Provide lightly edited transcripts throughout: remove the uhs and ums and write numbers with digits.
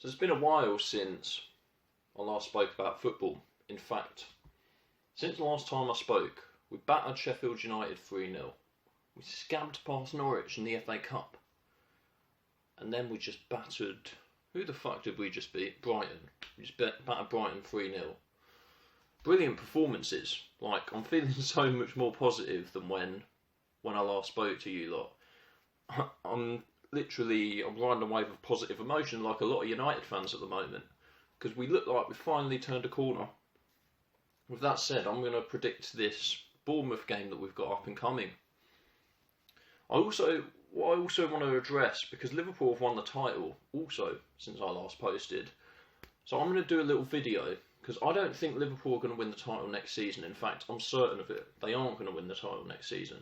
So it's been a while since I last spoke about football. In fact, since the last time I spoke, we battered Sheffield United 3-0. We scamped past Norwich in the FA Cup. And then we just battered... Who the fuck did we just beat? Brighton. We just battered Brighton 3-0. Brilliant performances. Like, I'm feeling so much more positive than when I last spoke to you lot. I'm riding a wave of positive emotion like a lot of United fans at the moment. Because we look like we've finally turned a corner. With that said, I'm going to predict this Bournemouth game that we've got up and coming. What I also want to address, because Liverpool have won the title also since I last posted. So I'm going to do a little video, because I don't think Liverpool are going to win the title next season. In fact, I'm certain of it. They aren't going to win the title next season.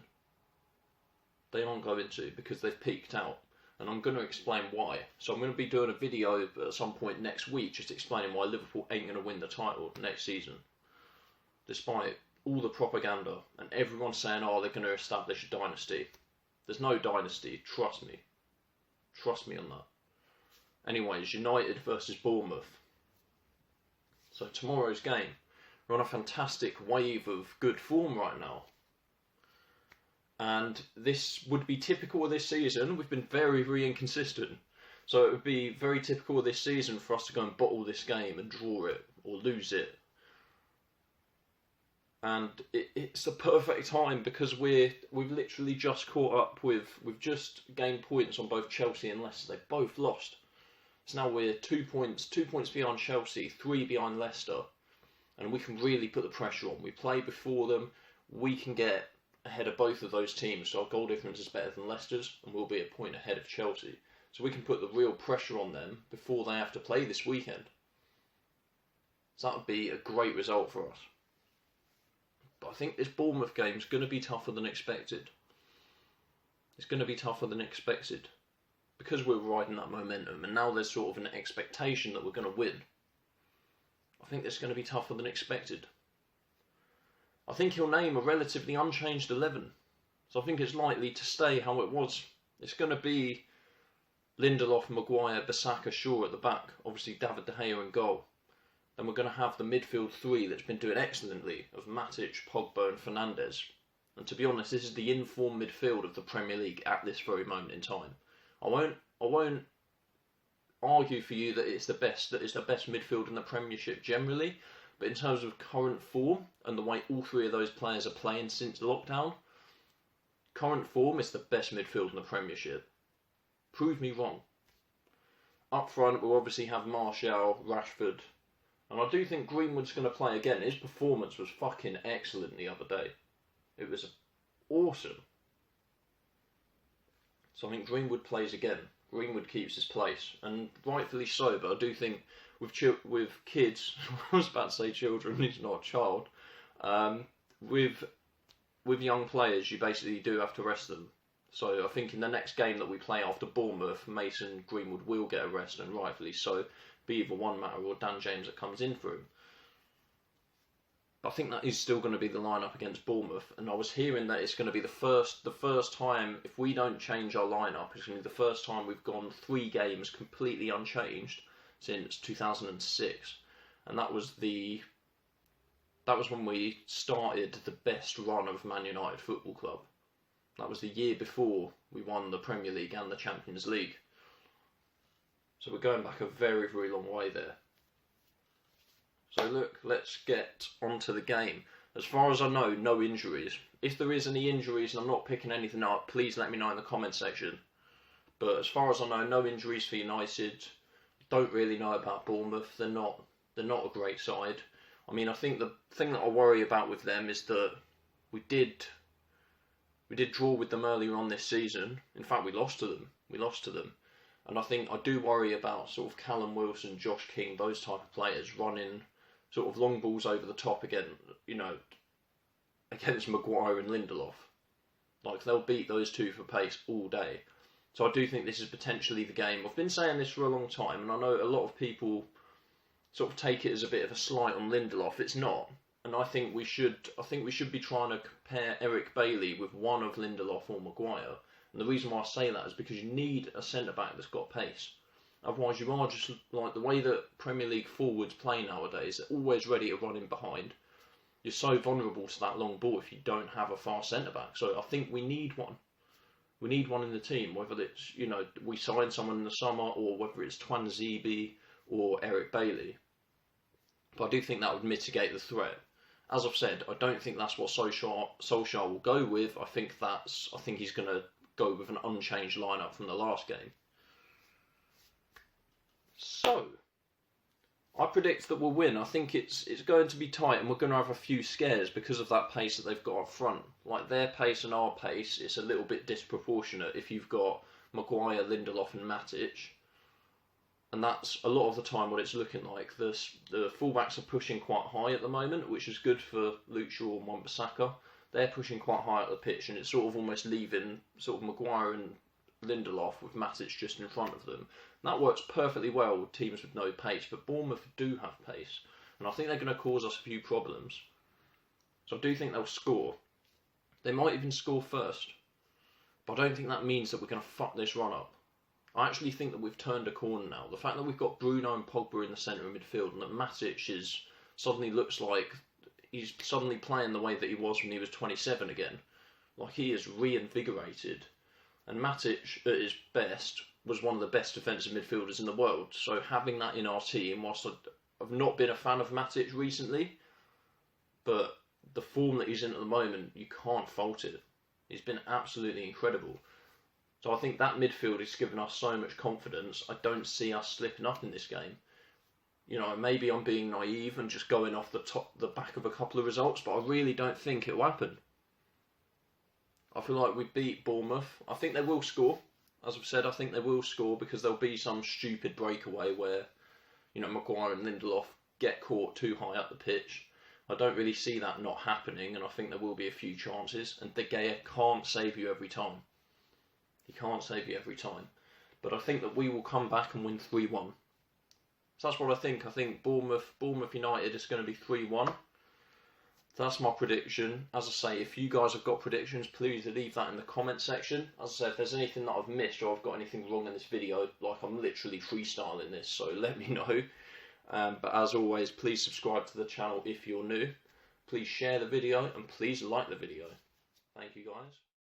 They aren't going to, because they've peaked out. And I'm going to explain why. So I'm going to be doing a video at some point next week just explaining why Liverpool ain't going to win the title next season. Despite all the propaganda and everyone saying, oh, they're going to establish a dynasty. There's no dynasty, trust me. Trust me on that. Anyways, United versus Bournemouth. So tomorrow's game. We're on a fantastic wave of good form right now. And this would be typical of this season. We've been very, very inconsistent. So it would be very typical of this season for us to go and bottle this game and draw it or lose it. And it's the perfect time because we've literally just caught up with... We've just gained points on both Chelsea and Leicester. They've both lost. So now we're 2 points behind Chelsea, 3 behind Leicester. And we can really put the pressure on. We play before them. We can get ahead of both of those teams, so our goal difference is better than Leicester's, and we'll be a point ahead of Chelsea. So we can put the real pressure on them before they have to play this weekend. So that would be a great result for us. But I think this Bournemouth game is going to be tougher than expected. It's going to be tougher than expected. Because we're riding that momentum, and now there's sort of an expectation that we're going to win. I think it's going to be tougher than expected. I think he'll name a relatively unchanged 11. So I think it's likely to stay how it was. It's going to be Lindelof, Maguire, Bissaka, Shaw at the back. Obviously David De Gea in goal. Then we're going to have the midfield three that's been doing excellently of Matic, Pogba and Fernandes. And to be honest, this is the informed midfield of the Premier League at this very moment in time. I won't argue for you that it's the best midfield in the Premiership generally. But in terms of current form and the way all three of those players are playing since lockdown, current form is the best midfield in the Premiership. Prove me wrong. Up front, we'll obviously have Martial, Rashford, and I do think Greenwood's going to play again. His performance was fucking excellent the other day. It was awesome. So I think Greenwood plays again. Greenwood keeps his place, and rightfully so, but I do think with kids, I was about to say children, he's not a child, with young players you basically do have to rest them. So I think in the next game that we play after Bournemouth, Mason Greenwood will get a rest, and rightfully so, be either one matter or Dan James that comes in for him. But I think that is still going to be the lineup against Bournemouth, and I was hearing that it's going to be the first time, if we don't change our lineup, it's going to be the first time we've gone 3 games completely unchanged since 2006, and that was when we started the best run of Man United Football Club. That was the year before we won the Premier League and the Champions League. So we're going back a very, very long way there. So look, let's get onto the game. As far as I know, no injuries. If there is any injuries and I'm not picking anything up, please let me know in the comment section. But as far as I know, no injuries for United. Don't really know about Bournemouth. They're not a great side. I mean, I think the thing that I worry about with them is that we did draw with them earlier on this season. In fact, we lost to them. And I think I do worry about sort of Callum Wilson, Josh King, those type of players running sort of long balls over the top again, against Maguire and Lindelof. Like, they'll beat those two for pace all day. So I do think this is potentially the game. I've been saying this for a long time, and I know a lot of people sort of take it as a bit of a slight on Lindelof. It's not. And I think we should be trying to compare Eric Bailly with one of Lindelof or Maguire. And the reason why I say that is because you need a centre-back that's got pace. Otherwise, you are just like the way that Premier League forwards play nowadays. They're always ready to run in behind. You're so vulnerable to that long ball if you don't have a fast centre back. So I think we need one. We need one in the team, whether it's, you know, we sign someone in the summer or whether it's Twanzebe or Eric Bailey. But I do think that would mitigate the threat. As I've said, I don't think that's what Solskjaer will go with. I think he's going to go with an unchanged lineup from the last game. So, I predict that we'll win. I think it's going to be tight, and we're going to have a few scares because of that pace that they've got up front. Like their pace and our pace, it's a little bit disproportionate if you've got Maguire, Lindelof and Matic. And that's a lot of the time what it's looking like. The fullbacks are pushing quite high at the moment, which is good for Luke Shaw and Wan-Bissaka. They're pushing quite high at the pitch, and it's sort of almost leaving sort of Maguire and Lindelof with Matic just in front of them. And that works perfectly well with teams with no pace, but Bournemouth do have pace, and I think they're going to cause us a few problems. So I do think they'll score. They might even score first, but I don't think that means that we're going to fuck this run up. I actually think that we've turned a corner now. The fact that we've got Bruno and Pogba in the centre of midfield, and that Matic suddenly looks like he's suddenly playing the way that he was when he was 27 again. Like, he is reinvigorated. And Matic, at his best, was one of the best defensive midfielders in the world. So having that in our team, whilst I've not been a fan of Matic recently, but the form that he's in at the moment, you can't fault it. He's been absolutely incredible. So I think that midfield has given us so much confidence. I don't see us slipping up in this game. You know, maybe I'm being naive and just going off the back of a couple of results, but I really don't think it will happen. I feel like we beat Bournemouth. I think they will score. As I've said, I think they will score because there'll be some stupid breakaway where, you know, Maguire and Lindelof get caught too high up the pitch. I don't really see that not happening, and I think there will be a few chances. And De Gea can't save you every time. He can't save you every time. But I think that we will come back and win 3-1. So that's what I think. I think Bournemouth United is going to be 3-1. That's my prediction. As I say, if you guys have got predictions, please leave that in the comment section. As I say, if there's anything that I've missed or I've got anything wrong in this video, like I'm literally freestyling this, so let me know. But as always, please subscribe to the channel if you're new. Please share the video and please like the video. Thank you guys.